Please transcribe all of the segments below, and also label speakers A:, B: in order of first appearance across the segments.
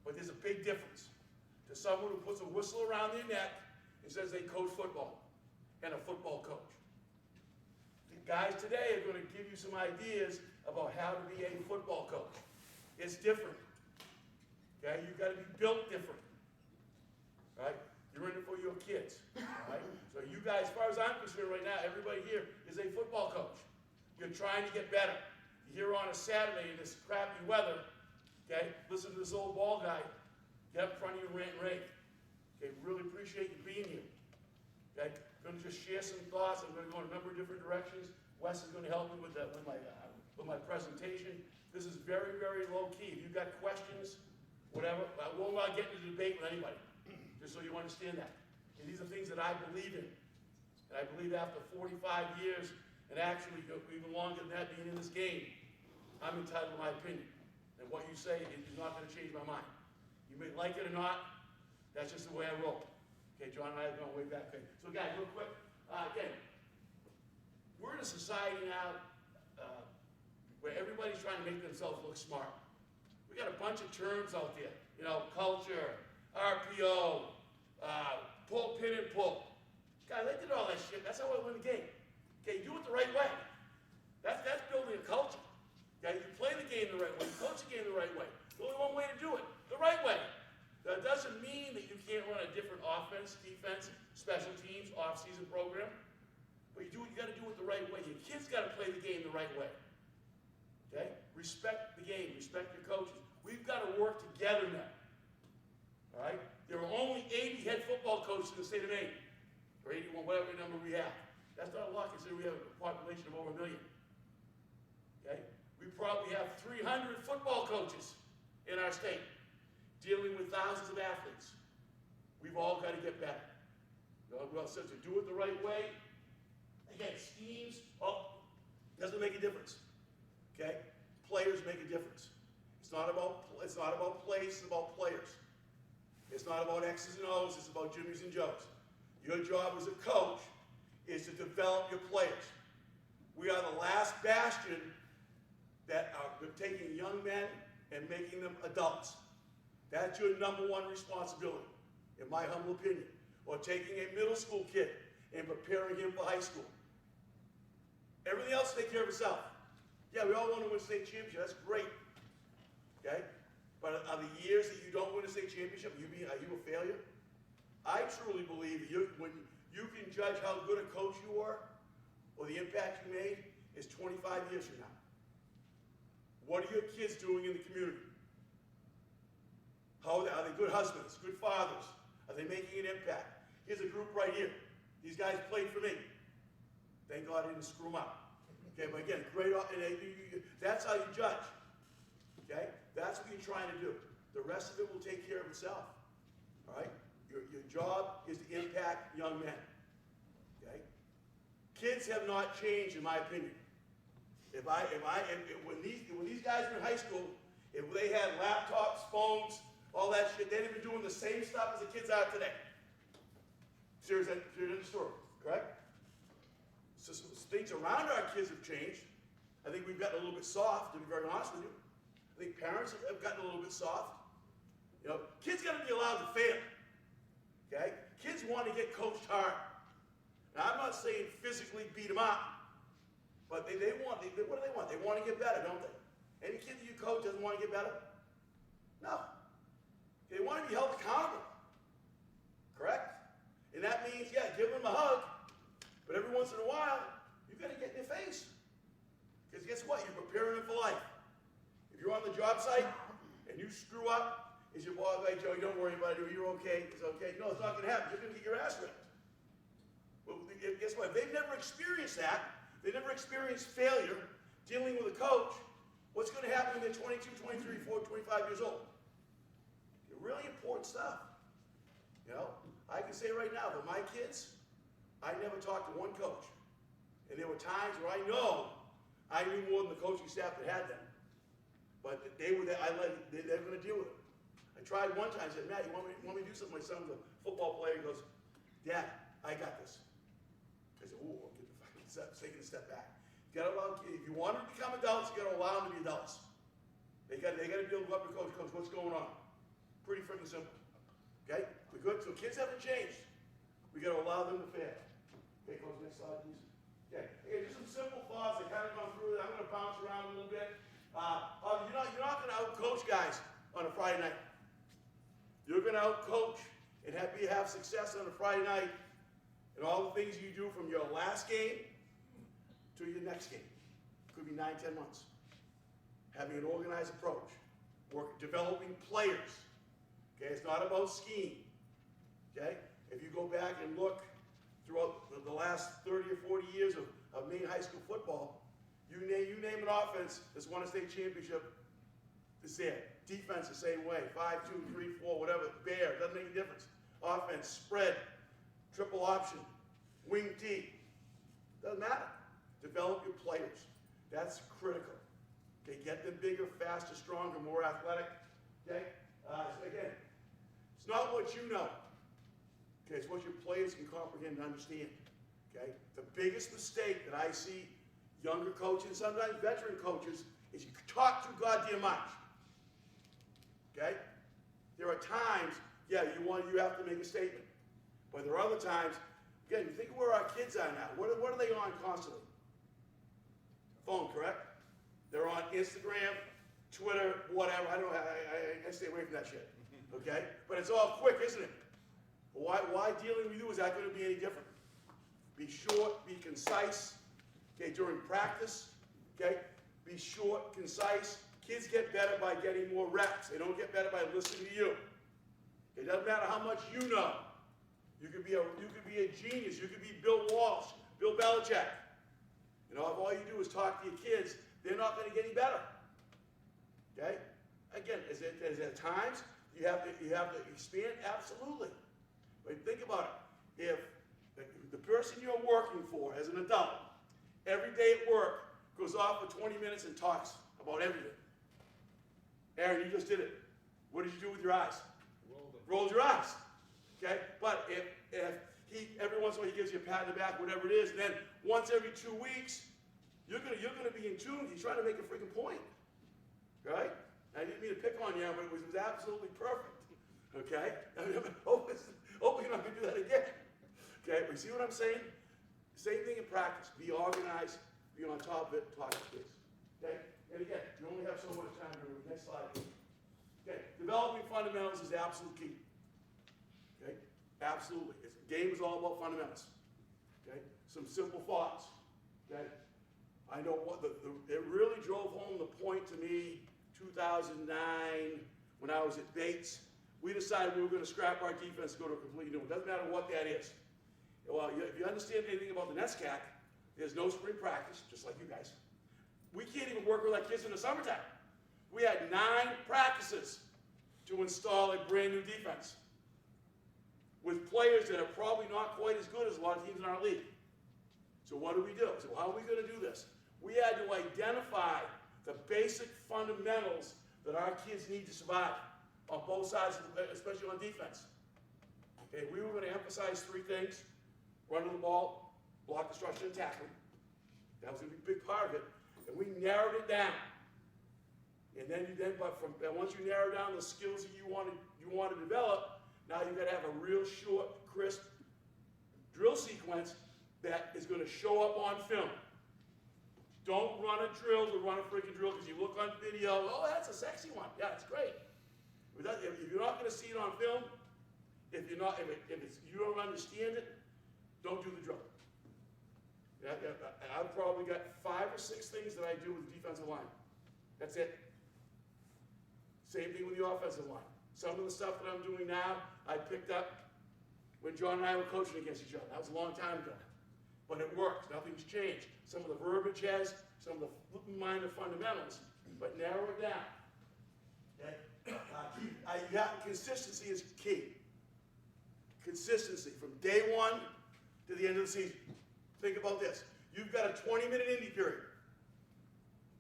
A: But there's a big difference to someone who puts a whistle around their neck and says they coach football, and a football coach. The guys today are going to give you some ideas about how to be a football coach. It's different. Okay? You've got to be built different. Right? You're in it for your kids. Right? So you guys, as far as I'm concerned right now, everybody here is a football coach. You're trying to get better. You're here on a Saturday in this crappy weather. Okay? Listen to this old ball guy. Get up in front of you and rant and rave. Okay? Really appreciate you being here. Okay? I'm going to just share some thoughts. I'm going to go in a number of different directions. Wes is going to help me with my presentation. This is very, very low key. If you've got questions, whatever, I will not get into debate with anybody, just so you understand that. And these are things that I believe in. And I believe after 45 years, and actually even longer than that being in this game, I'm entitled to my opinion. And what you say is not going to change my mind. You may like it or not, that's just the way I roll. Okay, John and I have gone way back. Okay. So guys, real quick, again, we're in a society now where everybody's trying to make themselves look smart. We got a bunch of terms out there, you know, culture, RPO, pull, pin, and pull. Guys, I did all that shit. That's how I win the game. Okay, you do it the right way. That's building a culture. Okay, you play the game the right way, you coach the game the right way. There's only one way to do it, the right way. That doesn't mean that you can't run a different offense, defense, special teams, off-season program. But you got to do it the right way. Your kids got to play the game the right way. Okay? Respect the game. Respect your coaches. We've got to work together now. All right? There are only 80 head football coaches in the state of Maine. Or 81, whatever number we have. That's not a lot considering we have a population of over 1 million. Okay? We probably have 300 football coaches in our state, dealing with thousands of athletes. We've all got to get better. Well said, to do it the right way. Again, schemes, doesn't make a difference. Okay? Players make a difference. It's not about plays, it's about players. It's not about X's and O's, it's about Jimmys and Joes. Your job as a coach is to develop your players. We are the last bastion that are taking young men and making them adults. That's your number one responsibility, in my humble opinion. Or taking a middle school kid and preparing him for high school. Everything else take care of itself. Yeah, we all want to win a state championship. That's great. Okay? But are the years that you don't win a state championship, are you a failure? I truly believe when you can judge how good a coach you are or the impact you made is 25 years from now. What are your kids doing in the community? Are they good husbands, good fathers? Are they making an impact? Here's a group right here. These guys played for me. Thank God I didn't screw them up. Okay, but again, great. That's how you judge. Okay, that's what you're trying to do. The rest of it will take care of itself. All right. Your job is to impact young men. Okay. Kids have not changed, in my opinion. When these guys were in high school, if they had laptops, phones, all that shit, they'd have been doing the same stuff as the kids are today. Serious story, correct? So things around our kids have changed. I think we've gotten a little bit soft, to be very honest with you. I think parents have gotten a little bit soft. You know, kids got to be allowed to fail. Okay? Kids want to get coached hard. Now, I'm not saying physically beat them up, but what do they want? They want to get better, don't they? Any kid that you coach doesn't want to get better? No. They want to be held accountable. Correct? And that means, yeah, give them a hug, but every once in a while, you've got to get in their face. Because guess what? You're preparing them for life. If you're on the job site and you screw up, is your boss like, Joe, don't worry about it, you're okay, it's okay. No, it's not going to happen. You're going to get your ass ripped. Well, guess what? If they've never experienced that, they never experienced failure dealing with a coach, what's going to happen when they're 22, 23, 24, 25 years old? Really important stuff. You know, I can say right now, for my kids, I never talked to one coach. And there were times where I know I knew more than the coaching staff that had them. But they were there, they're going to deal with it. I tried one time, I said, Matt, you want me to do something? My son's a football player. He goes, Dad, I got this. I said, ooh, get the fucking step, taking a step back. You gotta allow, if you want them to become adults, you got to allow them to be adults. They got to be able to go up to coach, what's going on? Pretty freaking simple. Okay? We're good. So kids haven't changed. We got to allow them to fail. Okay, Coach, next slide, please. Okay, just some simple thoughts. I kind of gone through it. I'm going to bounce around a little bit. You're not going to out-coach guys on a Friday night. You're going to out-coach and have success on a Friday night in all the things you do from your last game to your next game. Could be 9, 10 months. Having an organized approach. Developing players. Okay, it's not about scheme. Okay? If you go back and look throughout the last 30 or 40 years of Maine high school football, you name an offense that's won a state championship, it's there. Defense the same way. 5-2, 3-4, whatever. Bear, doesn't make a difference. Offense, spread, triple option, wing T. Doesn't matter. Develop your players. That's critical. Okay, get them bigger, faster, stronger, more athletic. Okay? So again, it's not what you know. Okay, it's what your players can comprehend and understand. Okay? The biggest mistake that I see younger coaches, sometimes veteran coaches, is you talk too goddamn much. Okay? There are times, yeah, you have to make a statement. But there are other times, again, you think of where our kids are now. What are they on constantly? Phone, correct? They're on Instagram, Twitter, whatever. I stay away from that shit. Okay? But it's all quick, isn't it? Why dealing with you is that going to be any different? Be short, be concise. Okay, during practice, okay? Be short, concise. Kids get better by getting more reps. They don't get better by listening to you. It doesn't matter how much you know. You could be a genius. You could be Bill Walsh, Bill Belichick. You know, if all you do is talk to your kids, they're not going to get any better. Okay? Again, is there times you have to expand? Absolutely. But think about it. If the person you're working for as an adult, every day at work, goes off for 20 minutes and talks about everything. Aaron, you just did it. What did you do with your eyes? Rolled your eyes. Okay? But if every once in a while he gives you a pat in the back, whatever it is, and then once every 2 weeks, you're gonna be in tune. He's trying to make a freaking point. Right? I didn't mean to pick on you, but it was absolutely perfect. Okay? Hopefully you're not going to do that again. Okay? But you see what I'm saying? Same thing in practice. Be organized. Be on top of it. Talk to kids. Okay? And again, you only have so much time to read. Next slide, please. Okay? Developing fundamentals is absolute key. Okay? Absolutely. Game is all about fundamentals. Okay? Some simple thoughts. Okay? I know it really drove home the point to me 2009 when I was at Bates. We decided we were going to scrap our defense and go to a completely new one. Doesn't matter what that is. Well, if you understand anything about the NESCAC, there's no spring practice, just like you guys. We can't even work with our kids in the summertime. We had 9 practices to install a brand new defense with players that are probably not quite as good as a lot of teams in our league. So what do? So how are we going to do this? We had to identify the basic fundamentals that our kids need to survive on both sides, especially on defense. Okay, we were going to emphasize 3 things: running the ball, block destruction, and tackling. That was going to be a big part of it, and we narrowed it down. And then once you narrow down the skills that you want to develop, now you've got to have a real short, crisp drill sequence that is going to show up on film. Don't run a drill to run a freaking drill because you look on video, oh, that's a sexy one. Yeah, it's great. If you're not going to see it on film, if you don't understand it, don't do the drill. I've probably got 5 or 6 things that I do with the defensive line. That's it. Same thing with the offensive line. Some of the stuff that I'm doing now, I picked up when John and I were coaching against each other. That was a long time ago. But it works. Nothing's changed. Some of the verbiage has, some of the minor fundamentals, but narrow it down. Okay? Consistency is key. Consistency from day 1 to the end of the season. Think about this. You've got a 20-minute indie period.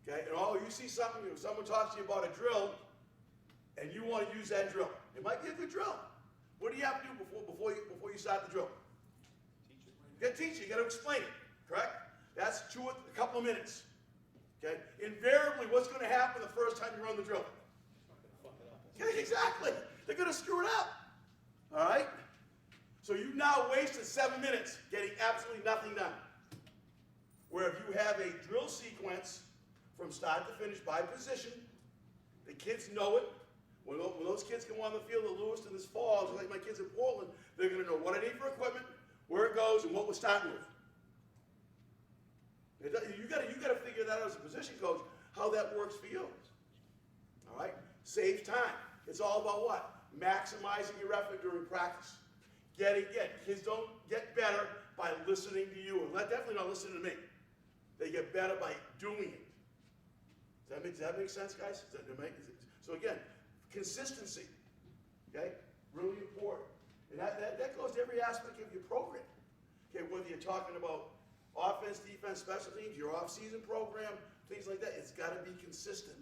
A: Okay? And you see something, if someone talks to you about a drill, and you want to use that drill. It might be a good drill. What do you have to do before you start the drill? You got to teach it. You got to explain it. Correct? That's a couple of minutes. Okay? Invariably, what's going to happen the first time you run the drill? Yeah, exactly. they're going to screw it up. All right? So you've now wasted 7 minutes getting absolutely nothing done. Where if you have a drill sequence from start to finish by position, the kids know it. When those kids come on the field at Lewiston this fall, just like my kids in Portland, they're going to know what I need for equipment, where it goes, and what we're starting with. You got to figure that out as a position coach, how that works for you. All right? Save time. It's all about what? Maximizing your effort during practice. Kids don't get better by listening to you, and definitely not listening to me. They get better by doing it. Does that make sense, guys? So again, consistency, okay? Really important. And that goes to every aspect of your program. Okay, whether you're talking about offense, defense, special teams, your off-season program, things like that, it's got to be consistent.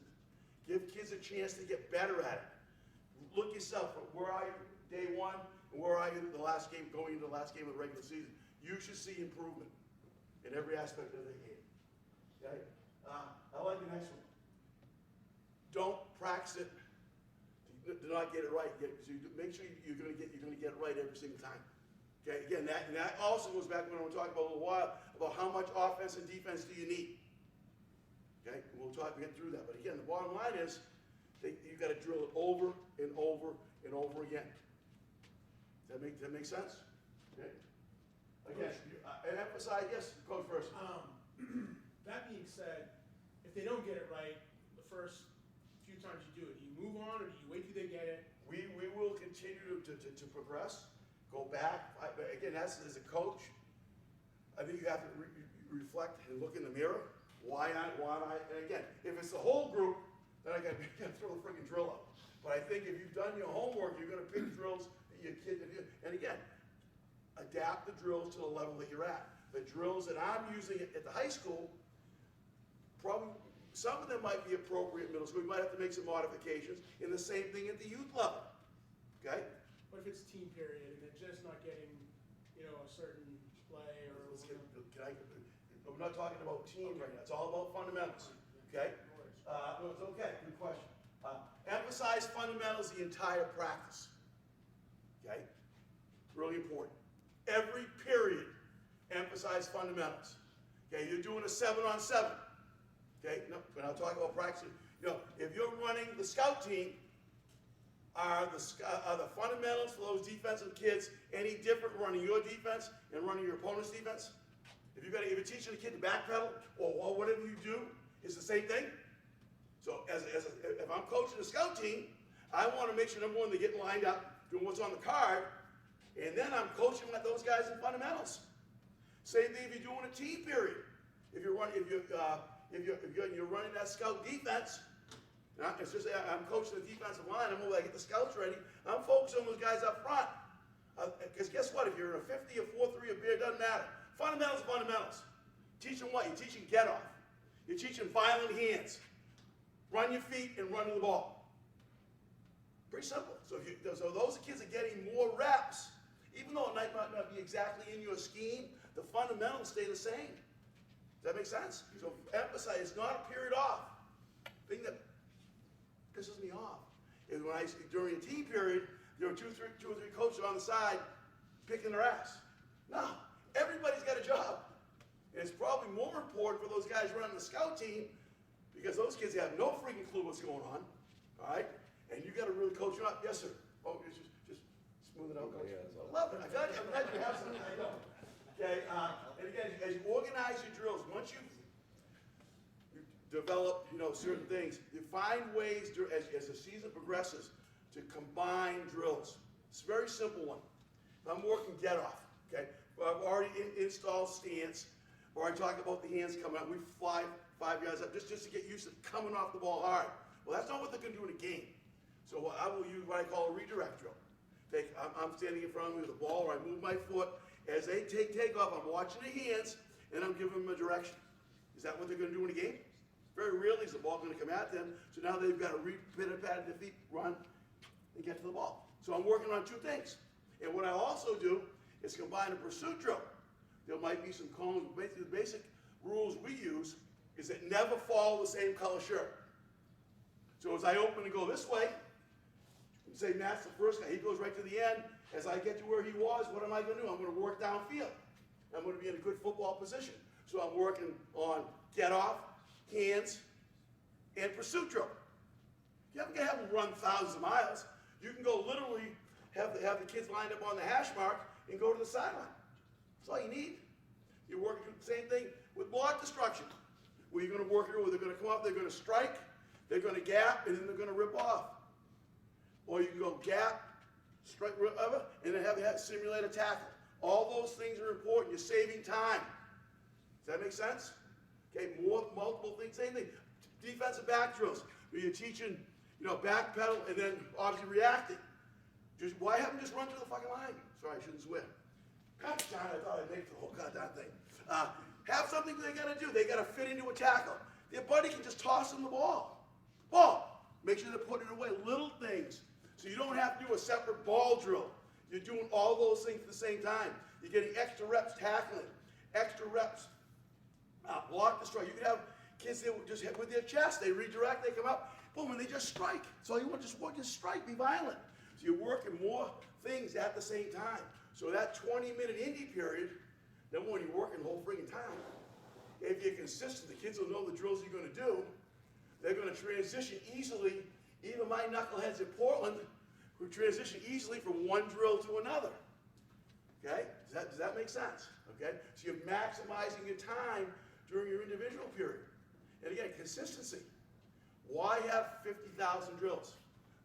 A: Give kids a chance to get better at it. Look yourself, where are you day one, and where are you the last game, going into the last game of the regular season? You should see improvement in every aspect of the game. Okay? I like the next one. Don't practice it. Do not get it right. Make sure you're going to get it right every single time. Okay. Again, that also goes back to what we're talking about a little while about how much offense and defense do you need. Okay. We'll get through that. But again, the bottom line is you got to drill it over and over and over again. Does that make sense? Okay. Again, and emphasize. Yes, Coach first.
B: That being said, if they don't get it right the first few times you do it, do you move on or do you wait till they get it?
A: We will continue to progress, go back. Again, as a coach, I think you have to reflect and look in the mirror. Why not? And again, if it's the whole group, then I got to throw the freaking drill out. But I think if you've done your homework, you're going to pick drills that your kid. And again, adapt the drills to the level that you're at. The drills that I'm using at the high school, probably some of them might be appropriate middle school. We might have to make some modifications. And the same thing at the youth level. Okay?
B: What if it's team period and they're just not getting, a certain play or?
A: We're not talking about team right now. It's all about fundamentals. Okay? No, it's okay. Good question. Emphasize fundamentals the entire practice. Okay? Really important. Every period, emphasize fundamentals. Okay? You're doing a 7-on-7. Okay? No, we're not talking about practicing. If you're running the scout team, are the fundamentals for those defensive kids any different running your defense and running your opponent's defense? If you're teaching a kid to backpedal or whatever you do, it's the same thing. So if I'm coaching the scout team, I want to make sure, number one, they get lined up, doing what's on the card, and then I'm coaching those guys in fundamentals. Same thing if you're doing a team period. If you're running that scout defense, it's just I'm coaching the defensive line. I'm over there, get the scouts ready. I'm focused on those guys up front. Because guess what? If you're in a 50 or 4-3 or beer, it doesn't matter. Fundamentals are fundamentals. Teaching what? You're teaching get off. You're teaching violent hands. Run your feet and run to the ball. Pretty simple. So those kids are getting more reps. Even though it might not be exactly in your scheme, the fundamentals stay the same. Does that make sense? So emphasize, it's not a period off. Thing that pisses me off is when during a team period, there were two or three coaches on the side picking their ass. No, everybody's got a job. And it's probably more important for those guys running the scout team because those kids have no freaking clue what's going on. All right? And you got to really coach them up. Yes, sir. Oh, just smooth it out, coach. I love it. I got you. I'm glad you have something. I know. Okay. And again, as you organize your drills, once you develop, certain things, you find ways as the season progresses to combine drills. It's a very simple one. If I'm working get off, okay? I've already installed stance, or I talk about the hands coming out. We fly 5 yards up just to get used to coming off the ball hard. Well, that's not what they're going to do in a game. So I will use what I call a redirect drill. I'm standing in front of me with the ball, or I move my foot. As they take off, I'm watching the hands, and I'm giving them a direction. Is that what they're going to do in a game? Very rarely is the ball going to come at them. So now they've got to pitter-patter their feet, run, and get to the ball. So I'm working on two things. And what I also do is combine a pursuit drill. There might be some cones. Basically, the basic rules we use is that never follow the same color shirt. So as I open and go this way, say Matt's the first guy. He goes right to the end. As I get to where he was, what am I going to do? I'm going to work downfield. I'm going to be in a good football position. So I'm working on get off, hands, and pursuit drill. You haven't got to have them run thousands of miles. You can go literally have the kids lined up on the hash mark and go to the sideline. That's all you need. You're working the same thing with block destruction, where you're going to work it where they're going to come up, they're going to strike, they're going to gap, and then they're going to rip off. Or you can go gap, strike, whatever, and then have simulate a tackle. All those things are important. You're saving time. Does that make sense? Okay, multiple things, same thing. Defensive back drills, where you're teaching, back pedal and then obviously reacting. Why have them just run to the fucking line? Sorry, I shouldn't swear. God darn, I thought I'd make the whole goddamn thing. Have something they got to do. They got to fit into a tackle. Their buddy can just toss them the ball. Make sure they're putting it away. Little things. So you don't have to do a separate ball drill. You're doing all those things at the same time. You're getting extra reps tackling, extra reps block destroy. You can have kids that just hit with their chest. They redirect. They come up. Boom, and they just strike. So you want just strike. Be violent. So you're working more things at the same time. So that 20-minute indie period, number one, you're working the whole friggin' time. If you're consistent, the kids will know the drills you're going to do. They're going to transition easily. Even my knuckleheads in Portland who transition easily from one drill to another. Okay? Does that make sense? Okay? So you're maximizing your time during your individual period. And again, consistency. Why have 50,000 drills?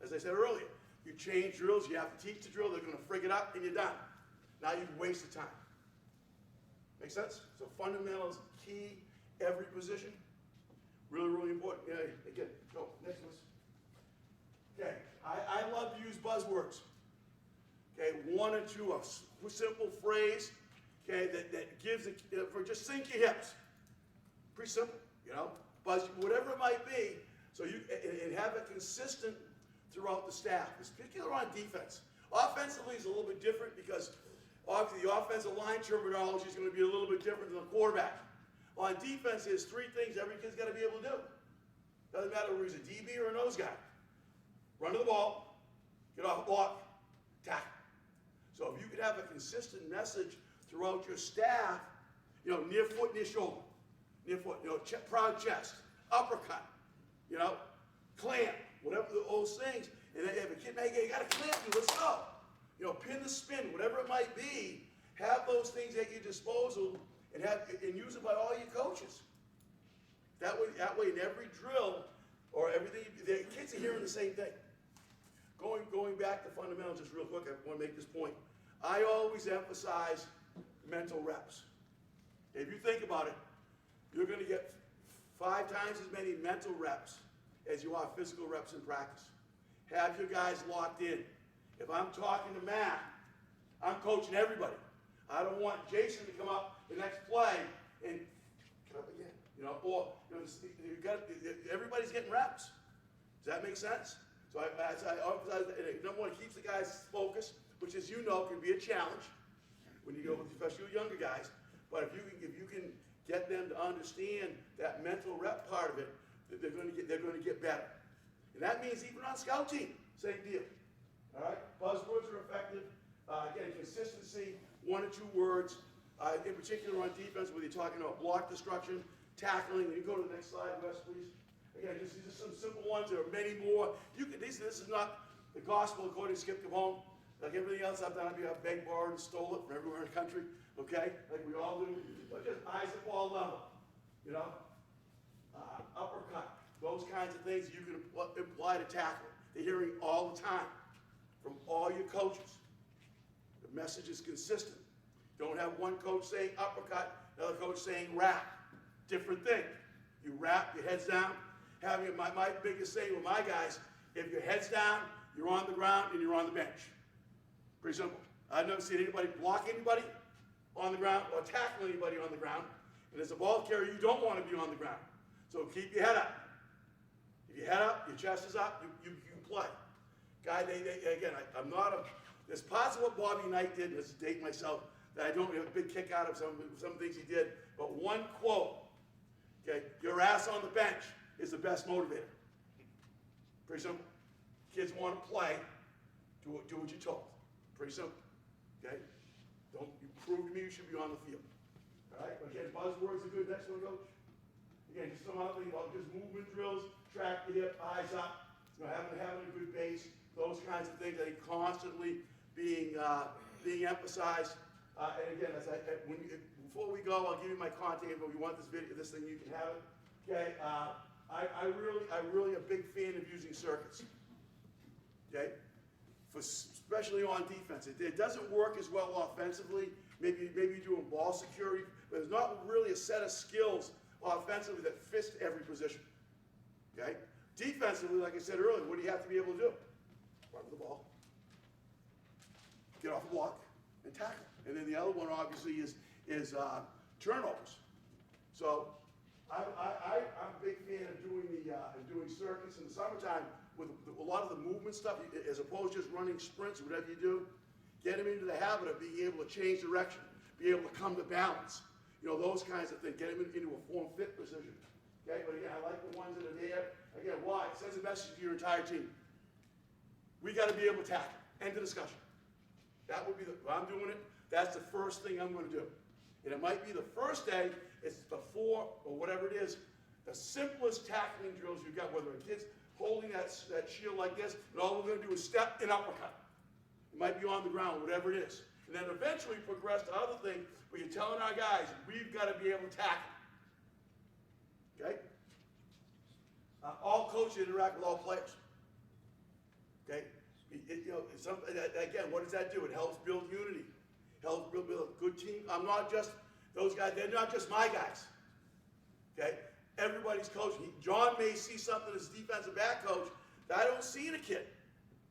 A: As I said earlier, you change drills, you have to teach the drill, they're going to frig it up, and you're done. Now you've wasted time. Make sense? So fundamentals, key, every position. Really, really important. Yeah, again, go, next one. Okay, I love to use buzzwords. Okay, one or two, a simple phrase, okay, that gives it, for just sink your hips. Pretty simple, buzz, whatever it might be, so you, and have it consistent throughout the staff, particularly on defense. Offensively is a little bit different because obviously the offensive line terminology is going to be a little bit different than the quarterback. On defense, there's three things every kid's got to be able to do. Doesn't matter whether he's a DB or a nose guy. Run to the ball, get off a block, tackle. So if you could have a consistent message throughout your staff, near foot, near shoulder, near foot, proud chest, uppercut, clamp, whatever those things. And then if a kid, hey, you got to clamp you, let's go. Pin the spin, whatever it might be, have those things at your disposal and use it by all your coaches. That way in every drill or everything, the kids are hearing the same thing. Going back to fundamentals just real quick, I want to make this point. I always emphasize mental reps. If you think about it, you're going to get 5 times as many mental reps as you are physical reps in practice. Have your guys locked in. If I'm talking to Matt, I'm coaching everybody. I don't want Jason to come up the next play and get up again. Everybody's getting reps. Does that make sense? So I emphasize that number one, it keeps the guys focused, which, as you know, can be a challenge when you go with especially younger guys. But if you can get them to understand that mental rep part of it, they're going to get better. And that means even on scout team, same deal. All right, buzzwords are effective. Again, consistency, 1 or 2 words. In particular on defense, whether you're talking about block destruction, tackling. You can go to the next slide, Wes, please. Again, these are some simple ones. There are many more. This is not the gospel according to Skip Capone. Like everything else I've done, I've begged, borrowed, and stole it from everywhere in the country. Okay, like we all do. But just eyes at ball level. Uppercut. Those kinds of things you can apply to tackle. They're hearing all the time from all your coaches. The message is consistent. Don't have one coach saying uppercut, another coach saying wrap. Different thing. You wrap, your head's down. My biggest saying with my guys, if your head's down, you're on the ground and you're on the bench. Pretty simple. I've never seen anybody block anybody on the ground or tackle anybody on the ground. And as a ball carrier, you don't want to be on the ground. So keep your head up. If your head up, your chest is up, you play. Guy, I'm not a, there's parts of what Bobby Knight did, and let's date myself, that I don't have a big kick out of some things he did, but one quote, okay, your ass on the bench is the best motivator. Pretty simple. Kids want to play, Do what you're told. Pretty simple. Okay? Don't you prove to me you should be on the field. All right? But again, buzzwords are good. Next one, Coach. Again, just some other thing about just movement drills, track the hip, eyes up, having a good base, those kinds of things. I think constantly being emphasized. And again, before we go, I'll give you my contact info. If you want this thing, you can have it. Okay? I'm really a big fan of using circuits. Okay? Especially on defense. It doesn't work as well offensively. Maybe you're doing ball security, but there's not really a set of skills offensively that fits every position. Okay? Defensively, like I said earlier, what do you have to be able to do? Run with the ball, get off the block, and tackle. And then the other one, obviously, is turnovers. So I'm a big fan of doing circuits in the summertime with a lot of the movement stuff, as opposed to just running sprints or whatever you do. Get them into the habit of being able to change direction, be able to come to balance. Those kinds of things. Get them into a form-fit position. Okay, but again, I like the ones that are there. Again, why? It sends a message to your entire team. We got to be able to tackle. End of discussion. That would be if I'm doing it, that's the first thing I'm going to do. And it might be the first day, it's before, or whatever it is, the simplest tackling drills you've got, whether a kid's holding that shield like this, and all we're going to do is step and uppercut. It might be on the ground, whatever it is. And then eventually progress to other things where you're telling our guys, we've got to be able to tackle. Okay? All coaches interact with all players. Okay? Again, what does that do? It helps build unity. Helps build a good team. I'm not just those guys. They're not just my guys. Okay? Everybody's coaching. John may see something as defensive back coach that I don't see in a kid.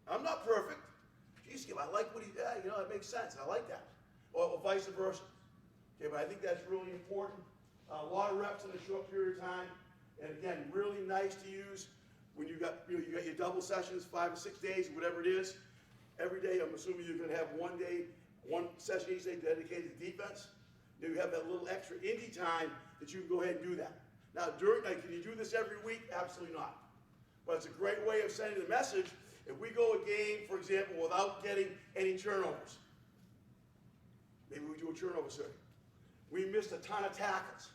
A: I'm not perfect. Geez, Skip, I like what he did. It makes sense. I like that. Or vice versa. Okay, but I think that's really important. A lot of reps in a short period of time. And again, really nice to use when you got your double sessions, 5 or 6 days, whatever it is. Every day, I'm assuming you're going to have one session each day dedicated to defense. Then you have that little extra indie time that you can go ahead and do that. Now, can you do this every week? Absolutely not. But it's a great way of sending the message. If we go a game, for example, without getting any turnovers, maybe we do a turnover circuit. We missed a ton of tackles.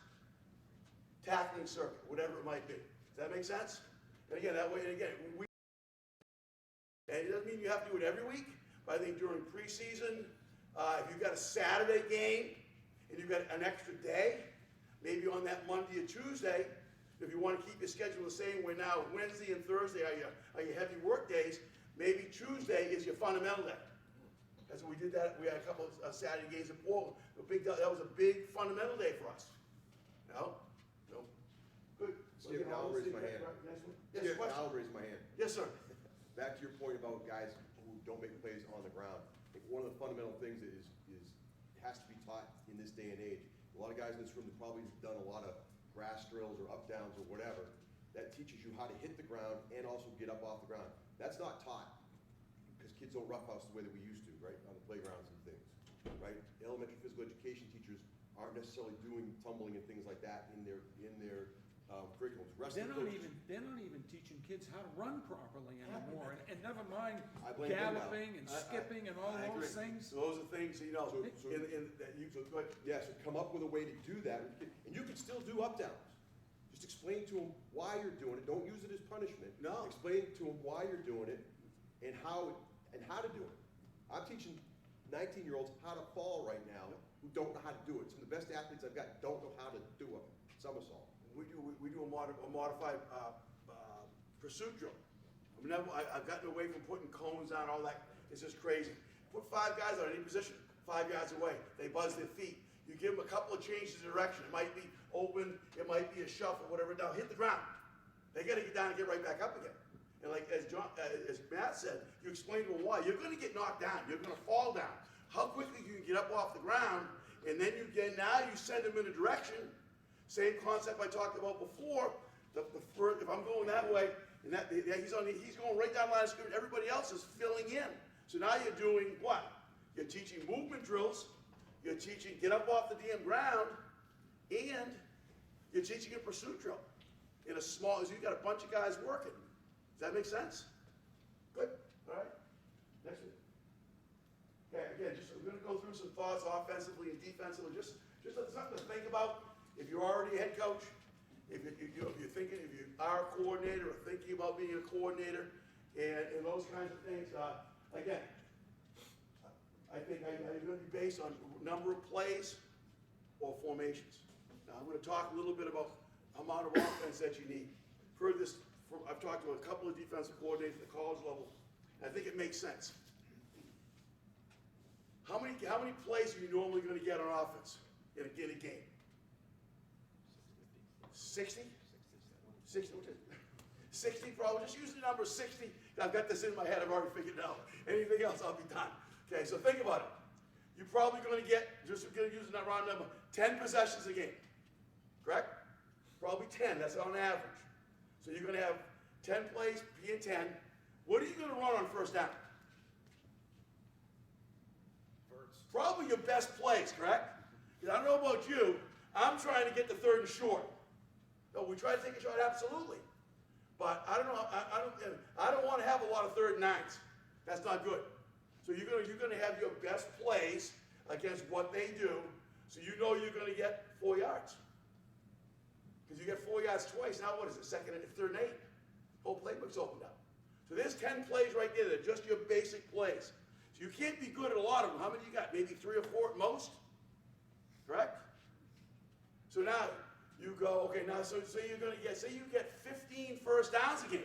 A: Tackling circuit, whatever it might be. Does that make sense? And again, that way, and it doesn't mean you have to do it every week, but I think during preseason, if you've got a Saturday game and you've got an extra day, maybe on that Monday or Tuesday, if you want to keep your schedule the same way now, Wednesday and Thursday are your heavy work days, maybe Tuesday is your fundamental day. That's what we did that. We had a couple of Saturday games in Portland. That was a big fundamental day for us. No? Good.
C: Skip, I'll raise my hand.
A: Yes,
C: Skip, I'll raise my hand.
A: Yes, sir.
C: Back to your point about guys who don't make plays on the ground. I think one of the fundamental things that has to be taught in this day and age. A lot of guys in this room have probably done a lot of grass drills or up downs or whatever. That teaches you how to hit the ground and also get up off the ground. That's not taught because kids don't roughhouse the way that we used to, right, on the playgrounds and things, right? Elementary physical education teachers aren't necessarily doing tumbling and things like that in their curriculums.
D: They're not even teaching kids how to run properly anymore, and never mind
C: I blame them now.
D: galloping and skipping and all
A: I agree.
D: those things.
A: So those are things,
C: Yes, come up with a way to do that, and you can still do up downs. Just explain to them why you're doing it. Don't use it as punishment.
A: No.
C: Explain to them why you're doing it and how to do it. I'm teaching 19-year-olds how to fall right now who don't know how to do it. Some of the best athletes I've got don't know how to do a somersault.
A: We do a modified pursuit drill. I've gotten away from putting cones on, all that. It's just crazy. Put 5 guys on any position, 5 yards away. They buzz their feet. You give them a couple of changes of direction. It might be open, it might be a shuffle, whatever. Now hit the ground. They got to get down and get right back up again. And like as Matt said, you explain to them why. You're going to get knocked down. You're going to fall down. How quickly you can get up off the ground, and then now you send them in a direction. Same concept I talked about before. If I'm going that way, and he's going right down the line of scrimmage, everybody else is filling in. So now you're doing what? You're teaching movement drills. You're teaching get up off the damn ground, and you're teaching a pursuit drill in a small. So you got a bunch of guys working. Does that make sense? Good. All right. Next one. some thoughts offensively and defensively, just something to think about. If you're already a head coach, if you're thinking, if you are a coordinator or thinking about being a coordinator, and those kinds of things, again, I think I'm going to be based on number of plays or formations. Now, I'm going to talk a little bit about amount of offense that you need. I've talked to a couple of defensive coordinators at the college level. I think it makes sense. How many plays are you normally going to get on offense in a game? 60? 60, 60 probably. Just use the number 60. I've got this in my head. I've already figured it out. Anything else, I'll be done. Okay, so think about it. You're probably going to get, just going to use that round number, 10 possessions a game. Correct? Probably 10. That's on average. So you're going to have 10 plays, being 10. What are you going to run on first down? Probably your best plays, correct? Because I don't know about you, I'm trying to get the third and short. No, we try to take a shot, absolutely. But I don't know. I don't want to have a lot of third and nines. That's not good. So you're going to have your best plays against what they do, so you know you're going to get 4 yards. Because you get 4 yards twice. Now what is it? Second and third and 8. Whole playbook's opened up. So there's 10 plays right there. They're just your basic plays. So you can't be good at a lot of them. How many you got? Maybe 3 or 4 at most? Correct? So now you go, okay, now so you're going to get, say you get 15 first downs a game.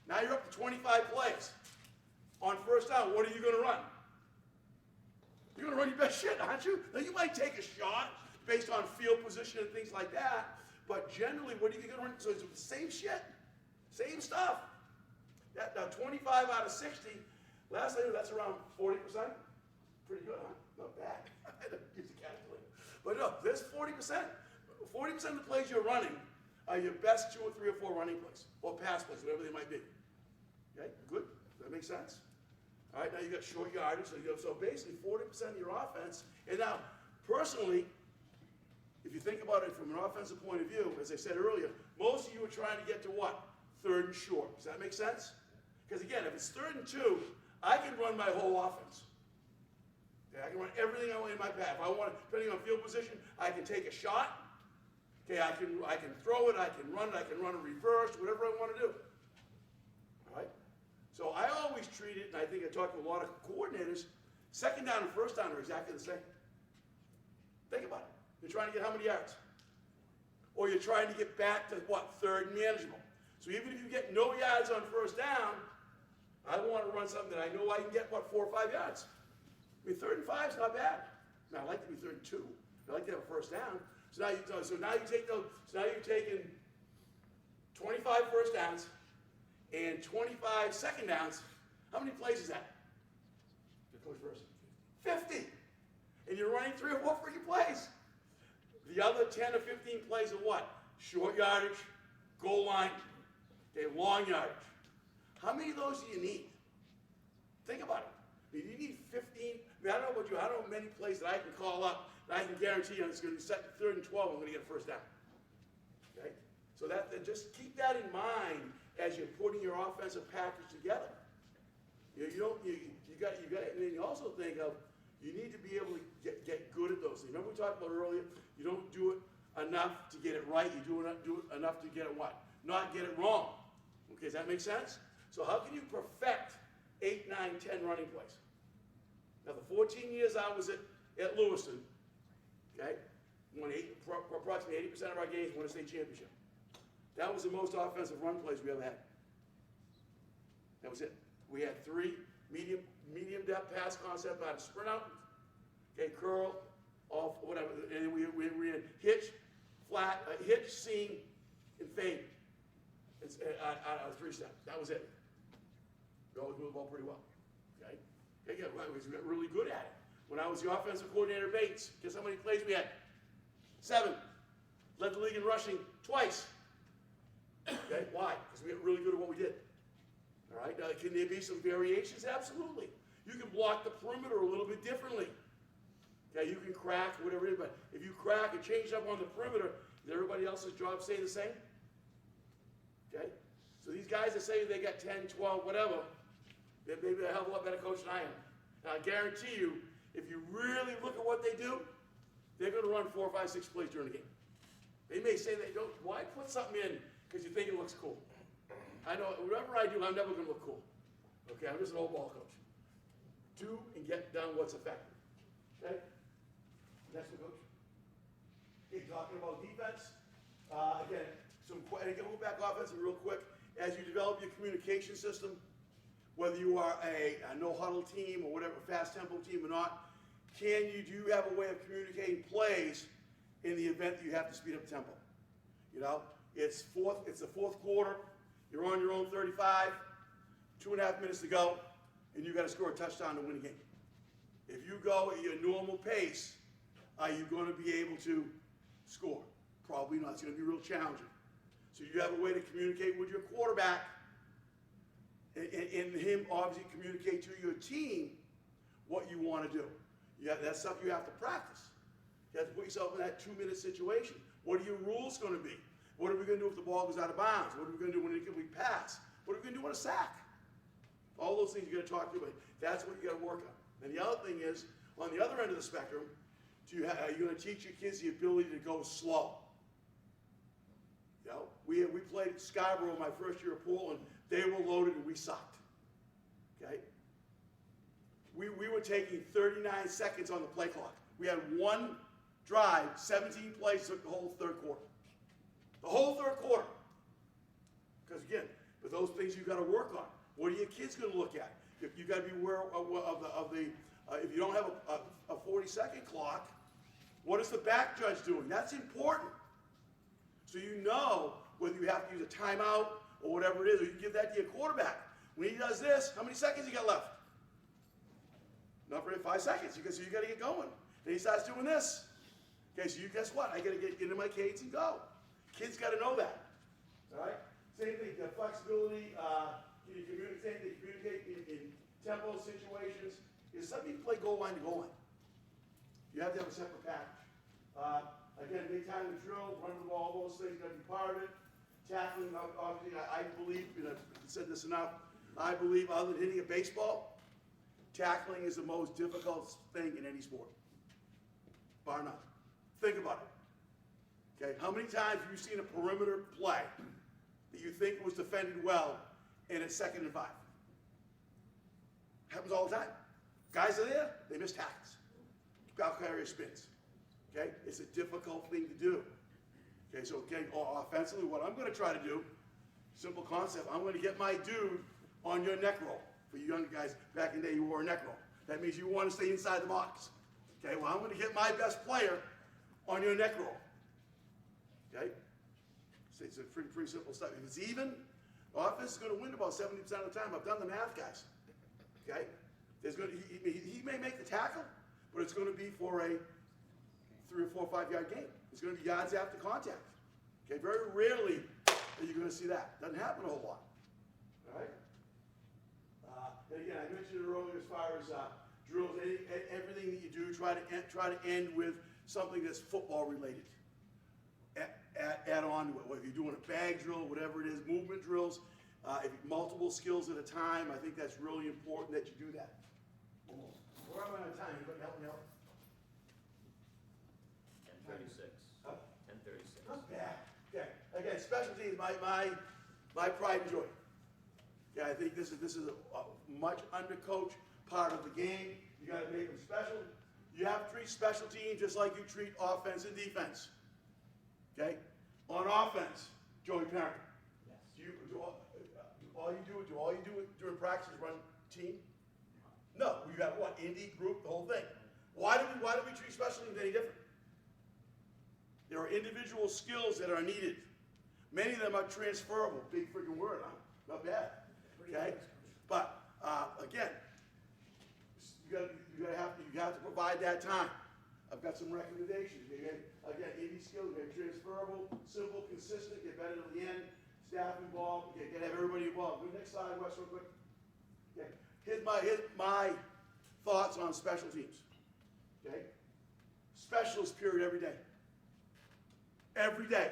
A: Now you're up to 25 plays. On first down, what are you going to run? You're going to run your best shit, aren't you? Now you might take a shot based on field position and things like that, but generally, what are you going to run? So it's the same shit, same stuff. Now 25 out of 60, last time that's around 40%. Pretty good, huh? Not bad. I had to use a calculator. But no, there's 40%. 40% of the plays you're running are your best 2 or 3 or 4 running plays, or pass plays, whatever they might be. Okay, good? Does that make sense? All right, now you got short yardage, so basically 40% of your offense. And now, personally, if you think about it from an offensive point of view, as I said earlier, most of you are trying to get to what? Third and short. Does that make sense? Because again, if it's 3rd and 2, I can run my whole offense. Okay, I can run everything I want in my path. If I want, depending on field position, I can take a shot. Okay, I can throw it, I can run a reverse, whatever I want to do. All right? So I always treat it, and I think I talk to a lot of coordinators, second down and first down are exactly the same. Think about it. You're trying to get how many yards? Or you're trying to get back to what? 3rd and manageable. So even if you get no yards on first down, I want to run something that I know I can get, what, 4 or 5 yards. I mean, 3rd and 5 is not bad. Now, I like to be 3rd and 2. I like to have a first down. So now you're taking 25 first downs and 25 second downs. How many plays is that? Coach first. 50. And you're running 3 or 4 freaking plays. The other 10 or 15 plays are what? Short yardage, goal line, okay, long yardage. How many of those do you need? Think about it. I mean, you need 15. I mean, I don't know about you. I don't know many plays that I can call up that I can guarantee you it's going to be 3rd and 12. I'm going to get a first down. Okay. So just keep that in mind as you're putting your offensive package together. You got, and then you also think of you need to be able to get good at those things. Remember we talked about earlier. You don't do it enough to get it right. You do it enough to get it what? Not get it wrong. Okay. Does that make sense? So how can you perfect 8, 9, 10 running plays? Now, the 14 years I was at Lewiston, okay, won approximately 80% of our games, won a state championship. That was the most offensive run plays we ever had. That was it. We had 3 medium depth pass concept out of sprint out, okay, curl, off, whatever, and we had hitch, flat, hitch, seam, and fade. It's out of 3 steps. That was it. We always moved the ball pretty well. Okay? Again, we got really good at it. When I was the offensive coordinator at Bates, guess how many plays we had? 7. Led the league in rushing twice. Okay? Why? Because we got really good at what we did. All right? Now, can there be some variations? Absolutely. You can block the perimeter a little bit differently. Okay? You can crack, whatever it is, but if you crack and change up on the perimeter, does everybody else's job stay the same? Okay? So these guys that say they got 10, 12, whatever, they're maybe a hell of a lot better coach than I am. And I guarantee you, if you really look at what they do, they're going to run 4, 5, 6 plays during the game. They may say they don't. Why put something in because you think it looks cool? I know whatever I do, I'm never going to look cool. Okay, I'm just an old ball coach. Do and get done what's effective. Okay? Next one, coach. Okay, talking about defense. Again, and go back offensive real quick. As you develop your communication system, whether you are a no huddle team or whatever, fast tempo team or not, do you have a way of communicating plays in the event that you have to speed up tempo? You know, it's the fourth quarter, you're on your own 35, 2.5 minutes to go, and you got to score a touchdown to win a game. If you go at your normal pace, are you going to be able to score? Probably not. It's going to be real challenging. So you have a way to communicate with your quarterback, and him obviously communicate to your team what you want to do. That's stuff you have to practice. You have to put yourself in that 2-minute situation. What are your rules going to be? What are we going to do if the ball goes out of bounds? What are we going to do when we pass? What are we going to do on a sack? All those things you got to talk to about. That's what you got to work on. And the other thing is, on the other end of the spectrum, are you going to teach your kids the ability to go slow? You know, we played Scarborough my first year at Portland. They were loaded and we sucked. Okay? We were taking 39 seconds on the play clock. We had one drive, 17 plays, took the whole third quarter. The whole third quarter. Because again, with those things you've got to work on. What are your kids going to look at? You've got to be aware of the if you don't have a 40-second clock, what is the back judge doing? That's important. So you know whether you have to use a timeout or whatever it is, or you can give that to your quarterback. When he does this, how many seconds you got left? Not very 5 seconds. So you got to get going. Then he starts doing this. Okay, so guess what? I got to get into my cadence and go. Kids got to know that. All right. Same thing. The flexibility. Can you communicate in tempo situations? Is some people play goal line to goal line. You have to have a separate package. Again, big time the drill, run the ball, those things got to be part of it. Tackling, obviously, I believe, I've said this enough, I believe other than hitting a baseball, tackling is the most difficult thing in any sport. Bar none. Think about it. Okay, how many times have you seen a perimeter play that you think was defended well and it's 2nd and 5? Happens all the time. Guys are there, they miss tackles. Ball carrier spins. Okay, it's a difficult thing to do. Okay, so again, offensively, what I'm going to try to do, simple concept, I'm going to get my dude on your neck roll. For you young guys, back in the day, you wore a neck roll. That means you want to stay inside the box. Okay, well, I'm going to get my best player on your neck roll. Okay, so it's a pretty simple stuff. If it's even, the offense is going to win about 70% of the time. I've done the math, guys. Okay, he may make the tackle, but it's going to be for a 3 or 4 or 5 yard gain. It's going to be yards after contact. Okay, very rarely are you going to see that. Doesn't happen a whole lot. All right. And again, I mentioned it earlier as far as drills. Everything that you do, try to end with something that's football related. Add on to it. Whether you're doing a bag drill, whatever it is, movement drills, multiple skills at a time. I think that's really important that you do that. Almost. Where am I on time? Anybody help me out?
E: 10:36. 10:36.
A: Not bad. Okay. Again, specialty is my pride and joy. Yeah, I think this is a much undercoached part of the game. You got to make them special. You have to treat special teams just like you treat offense and defense. Okay. On offense, Joey Parent. Yes. Do all you do during practice is run team? No. You have what? Indie group, the whole thing. Why do we treat special teams any different? There are individual skills that are needed. Many of them are transferable. Big freaking word, huh? Not bad. Okay? But again, you have to provide that time. I've got some recommendations. Again, indie skills, transferable, simple, consistent, get better to the end, staff involved, get everybody involved. Go next slide, Wes, real quick. Okay. Here's my thoughts on special teams. Okay? Specialist period every day. Every day.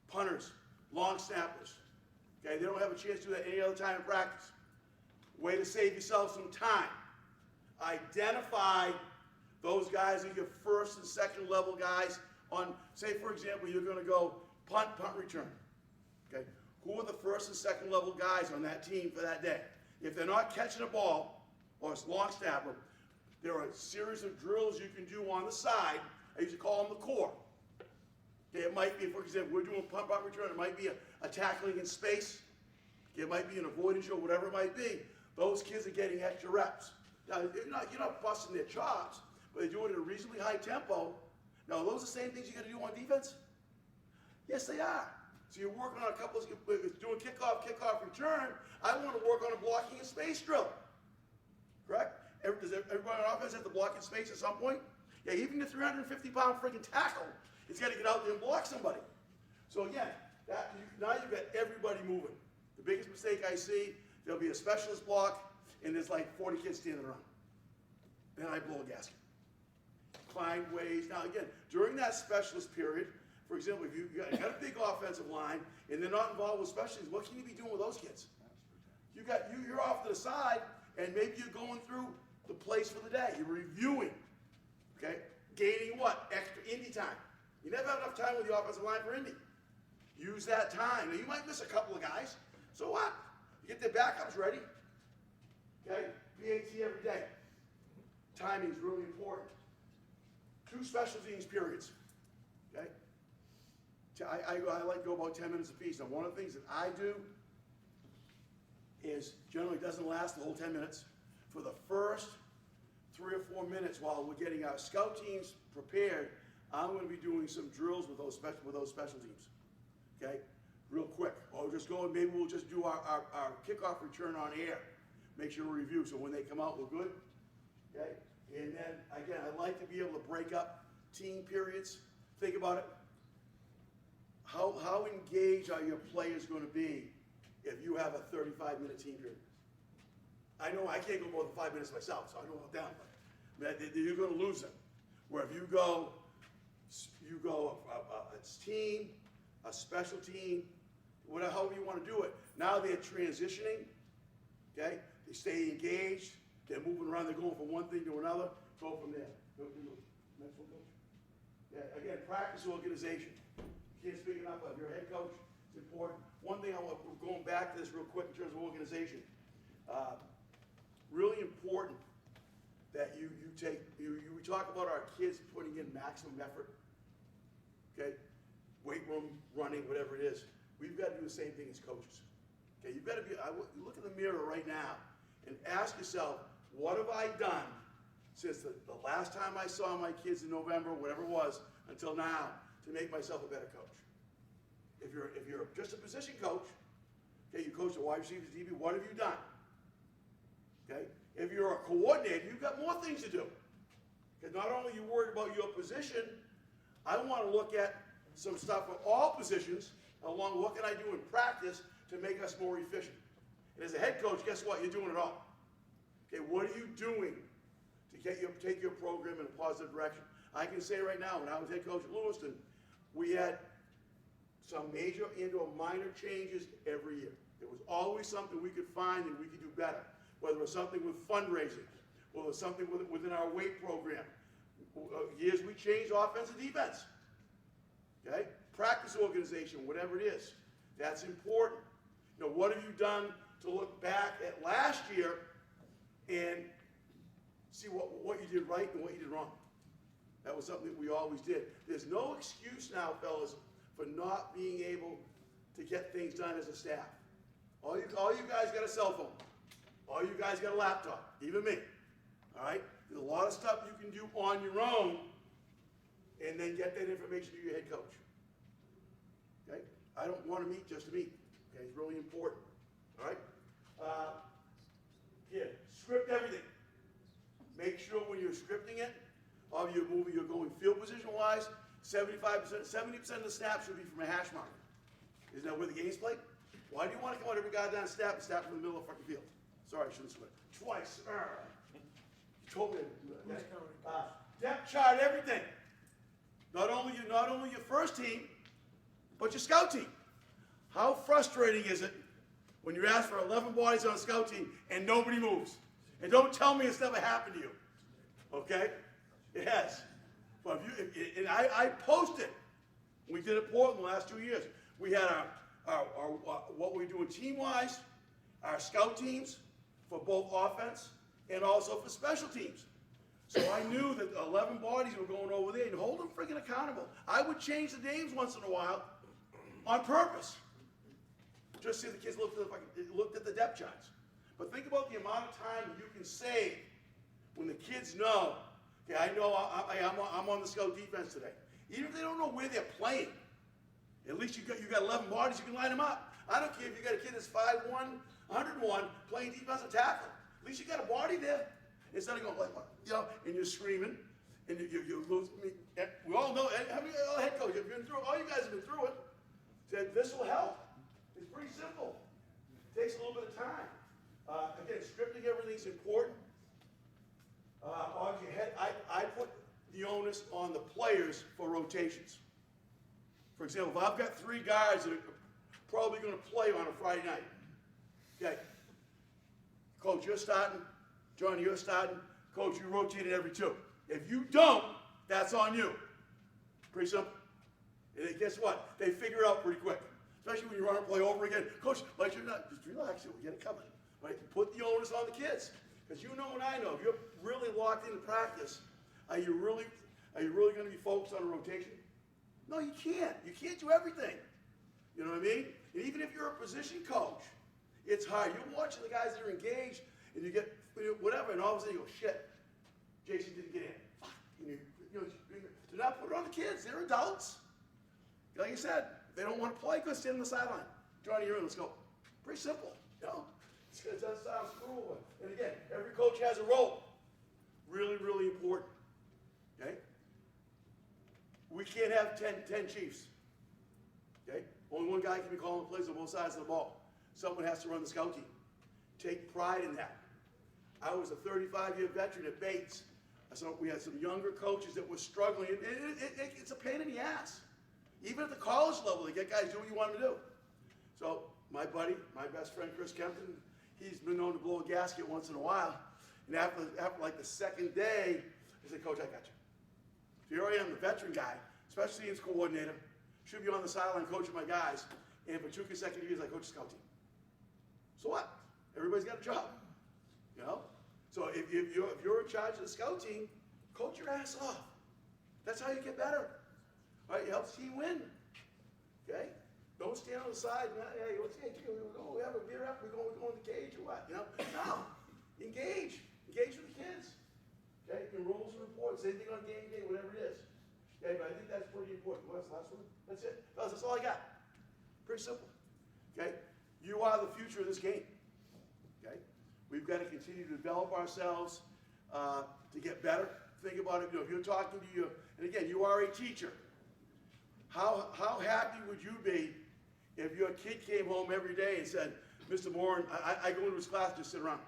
A: Punters, long snappers. Okay, they don't have a chance to do that any other time in practice. Way to save yourself some time. identify those guys are your first and second level guys on, say for example, you're gonna go punt return. Okay? Who are the first and second level guys on that team for that day? If they're not catching a ball, or it's long snapper, there are a series of drills you can do on the side. I used to call them the core. Okay, it might be, for example, we're doing punt return, it might be a tackling in space. It might be an avoidance drill, whatever it might be. Those kids are getting extra reps. Now, you're not busting their chops, but they're doing it at a reasonably high tempo. Now, are those the same things you got to do on defense? Yes, they are. So you're working on a couple of, doing kickoff, return. I want to work on a blocking in space drill. Correct? Does everybody on offense have to block in space at some point? Yeah, even the 350-pound freaking tackle, it's got to get out there and block somebody. So again, now you've got everybody moving. The biggest mistake I see, there'll be a specialist block, and there's like 40 kids standing around. Then I blow a gasket. Find ways. Now again, during that specialist period, for example, if you've got a big offensive line and they're not involved with specialties, what can you be doing with those kids? You're off to the side, and maybe you're going through the plays for the day. You're reviewing, okay? Gaining what? Extra Indy time. You never have enough time with the offensive line for Indy. Use that time. Now, you might miss a couple of guys. So what? You get their backups ready. Okay? PAT every day. Timing is really important. 2 special teams periods. Okay? I like to go about 10 minutes apiece. Now, one of the things that I do is generally doesn't last the whole 10 minutes. For the first 3 or 4 minutes while we're getting our scout teams prepared, I'm going to be doing some drills with those special teams. Okay? Real quick. Or just going, maybe we'll just do our kickoff return on air. Make sure we review so when they come out, we're good. Okay? And then, again, I like to be able to break up team periods. Think about it. How engaged are your players going to be if you have a 35-minute team period? I know I can't go more than 5 minutes myself, so I don't know about them. But you're going to lose them. Where if you go a team, a special team, whatever, however you want to do it. Now they're transitioning, okay? They stay engaged. They're moving around. They're going from one thing to another. Go from there. Go to the next one, coach. Yeah, again, practice organization. You can't speak enough of your head coach. It's important. One thing I want, going back to this real quick in terms of organization. Really important that we talk about our kids putting in maximum effort. Okay? Weight room, running, whatever it is. We've got to do the same thing as coaches. Okay? You've got to look in the mirror right now and ask yourself, what have I done since the last time I saw my kids in November, whatever it was, until now, to make myself a better coach? If you're just a position coach, okay, you coach the wide receivers, DB, what have you done? Okay? If you're a coordinator, you've got more things to do. Because not only are you worried about your position, I want to look at some stuff for all positions, along with what can I do in practice to make us more efficient. And as a head coach, guess what? You're doing it all. Okay, what are you doing to take your program in a positive direction? I can say right now, when I was head coach at Lewiston, we had some major and/or minor changes every year. There was always something we could find that we could do better, whether it was something with fundraising, or it was something within our weight program. Years we changed offense and defense. Okay? Practice organization, whatever it is. That's important. You know, what have you done to look back at last year and see what you did right and what you did wrong? That was something that we always did. There's no excuse now, fellas, for not being able to get things done as a staff. All you guys got a cell phone. All you guys got a laptop, even me. All right? There's a lot of stuff you can do on your own and then get that information to your head coach. Okay? I don't want to meet just to meet. Okay? It's really important. All right? Here, script everything. Make sure when you're scripting it, or you're moving, you're going field position-wise, 70% of the snaps should be from a hash mark. Isn't that where the game's played? Why do you want to come out every goddamn snap and snap in the middle of the fucking field? Sorry, I shouldn't swear. Twice. You told me to do that. Okay? Depth chart everything. Not only your first team, but your scout team. How frustrating is it when you ask for 11 bodies on a scout team and nobody moves? And don't tell me it's never happened to you. Okay? It has. But and I posted. We did it Portland the last 2 years. We had our what we're doing team-wise, our scout teams for both offense and also for special teams. So I knew that 11 bodies were going over there and hold them freaking accountable. I would change the names once in a while on purpose. Just so the kids looked at the depth charts. But think about the amount of time you can save when the kids know, okay, I know I'm on the scout defense today. Even if they don't know where they're playing, at least you got 11 bodies, you can line them up. I don't care if you got a kid that's 5'1", 101, playing defensive tackle. At least you got a body there. Instead of going like, you know, and you're screaming, and you lose. I mean, we all know, how many head coaches have been through, all you guys have been through it. Said this will help. It's pretty simple. It takes a little bit of time. Again, scripting everything's important. I put the onus on the players for rotations. For example, if I've got 3 guys that are probably going to play on a Friday night, okay, coach, you're starting. Johnny, you're starting. Coach, you rotate it every 2. If you don't, that's on you. Pretty simple. And then guess what? They figure it out pretty quick. Especially when you run and play over again. Coach, like you're not, just relax, you'll get it coming. Right? Put the onus on the kids. Because you know and I know, if you're really locked into practice, are you really going to be focused on a rotation? No, you can't. You can't do everything. You know what I mean? And even if you're a position coach, it's hard. You're watching the guys that are engaged, and you get whatever, and all of a sudden you go, shit, Jason didn't get in. Do not put it on the kids. They're adults. Like I said, if they don't want to play, go stand on the sideline. Johnny, you're in. Let's go. Pretty simple. You know? It doesn't sound cruel. And again, every coach has a role. Really, really important. Okay? We can't have 10 chiefs. Okay? Only one guy can be calling the plays on both sides of the ball. Someone has to run the scout team. Take pride in that. I was a 35-year veteran at Bates. So we had some younger coaches that were struggling. It's a pain in the ass. Even at the college level, they get guys do what you want them to do. So my buddy, my best friend, Chris Kempton, he's been known to blow a gasket once in a while. And after like the second day, I said, Coach, I got you. So here I am, the veteran guy, special teams coordinator, should be on the sideline coaching my guys. And for 2 consecutive years, I coach the scout team. So what? Everybody's got a job. You know? So if you're in charge of the scout team, coach your ass off. That's how you get better. Right? It helps the team win. Okay? Don't stand on the side and, hey, let's get you. We have a beer up, we're going to the cage or what? You know? No. Engage. Engage with the kids. Okay? And rules and reports, same thing on game day, whatever it is. Okay, but I think that's pretty important. What's the last one? That's it. That's all I got. Pretty simple. Okay? You are the future of this game. Okay? We've got to continue to develop ourselves to get better. Think about it. You know, if you're talking to you, and again, you are a teacher. How happy would you be if your kid came home every day and said, Mr. Moore, I go into his class, just sit around?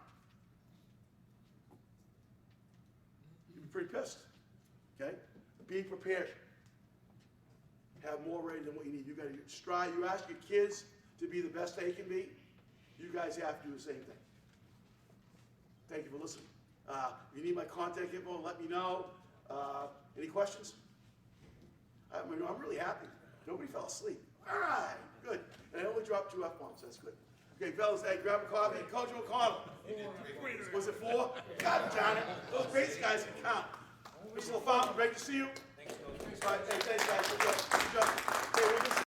A: You'd be pretty pissed. Okay? Be prepared. Have more ready than what you need. You got to strive. You ask your kids to be the best they can be. You guys have to do the same thing. Thank you for listening. If you need my contact info, let me know. Any questions? I'm really happy. Nobody fell asleep. All right, good. And I only dropped 2 F-bombs. That's good. Okay, fellas, hey, grab a coffee. Coach O'Connell. Was it 4? God darn it. Those base guys can count. Mr. LaFont, great to see you. Thanks, Coach.